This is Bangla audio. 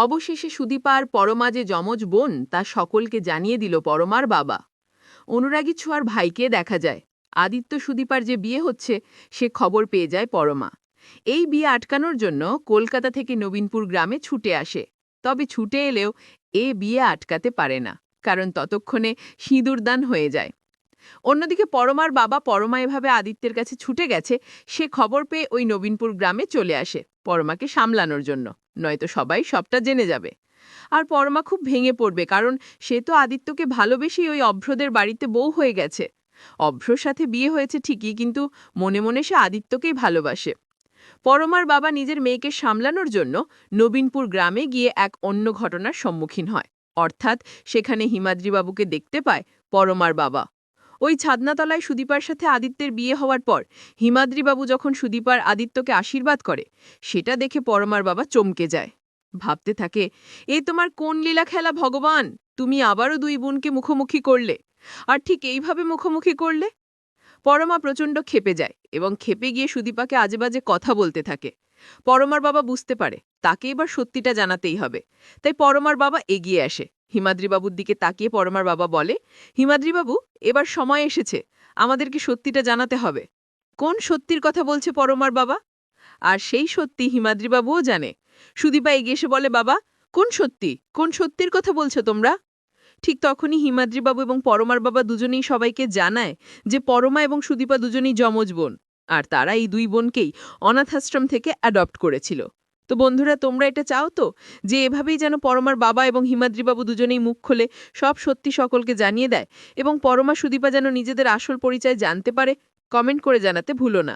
অবশেষে সুদীপা আর পরমা যে যমজ বোন তা সকলকে জানিয়ে দিল পরমার বাবা। অনুরাগী ছোঁয়ার ভাইকে দেখা যায়। আদিত্য সুদীপার যে বিয়ে হচ্ছে সে খবর পেয়ে যায় পরমা। এই বিয়ে আটকানোর জন্য কলকাতা থেকে নবীনপুর গ্রামে ছুটে আসে। তবে ছুটে এলেও এ বিয়ে আটকাতে পারে না, কারণ ততক্ষণে সিঁদুরদান হয়ে যায়। অন্যদিকে পরমার বাবা পরমা এভাবে আদিত্যের কাছে ছুটে গেছে সে খবর পেয়ে ওই নবীনপুর গ্রামে চলে আসে পরমাকে সামলানোর জন্য, নয়তো সবাই সবটা জেনে যাবে। আর পরমা খুব ভেঙে পড়বে, কারণ সে তো আদিত্যকে ভালোবেসেই ওই অভ্রদের বাড়িতে বউ হয়ে গেছে। অভ্রর সাথে বিয়ে হয়েছে ঠিকই, কিন্তু মনে মনে সে আদিত্যকেই ভালোবাসে। পরমার বাবা নিজের মেয়েকে সামলানোর জন্য নবীনপুর গ্রামে গিয়ে এক অন্য ঘটনার সম্মুখীন হয়। অর্থাৎ সেখানে হিমাদ্রিবাবুকে দেখতে পায় পরমার বাবা। ওই ছাদনাতলায় সুদীপার সাথে আদিত্যের বিয়ে হওয়ার পর হিমাদ্রিবাবু যখন সুদীপার আদিত্যকে আশীর্বাদ করে, সেটা দেখে পরমার বাবা চমকে যায়। ভাবতে থাকে, এ তোমার কোন লীলা খেলা ভগবান, তুমি আবারও দুই বোনকে মুখোমুখি করলে, আর ঠিক এইভাবে মুখোমুখি করলে। পরমা প্রচণ্ড ক্ষেপে যায় এবং ক্ষেপে গিয়ে সুদীপাকে আজেবাজে কথা বলতে থাকে। পরমার বাবা বুঝতে পারে তাকে এবার সত্যিটা জানাতেই হবে, তাই পরমার বাবা এগিয়ে আসে। হিমাদ্রিবাবুর দিকে তাকিয়ে পরমার বাবা বলে, হিমাদ্রিবাবু, এবার সময় এসেছে, আমাদেরকে সত্যিটা জানাতে হবে। কোন সত্যির কথা বলছে পরমার বাবা? আর সেই সত্যি হিমাদ্রিবাবুও জানে। সুদীপা এগিয়ে এসে বলে, বাবা, কোন সত্যির কথা বলছো তোমরা? ঠিক তখনই হিমাদ্রিবাবু এবং পরমার বাবা দুজনেই সবাইকে জানায় যে পরমা এবং সুদীপা দুজনেই যমজ বোন, আর তারা এই দুই বোনকেই অনাথাশ্রম থেকে অ্যাডপ্ট করেছিল। তো বন্ধুরা, তোমরা এটা চাও তো যে এভাবেই যেন পরমার বাবা এবং হিমাদ্রিবাবু দুজনেই মুখ খুলে সব সত্যি সকলকে জানিয়ে দেয় এবং পরমা সুদীপা যেন নিজেদের আসল পরিচয় জানতে পারে? কমেন্ট করে জানাতে ভুলো না।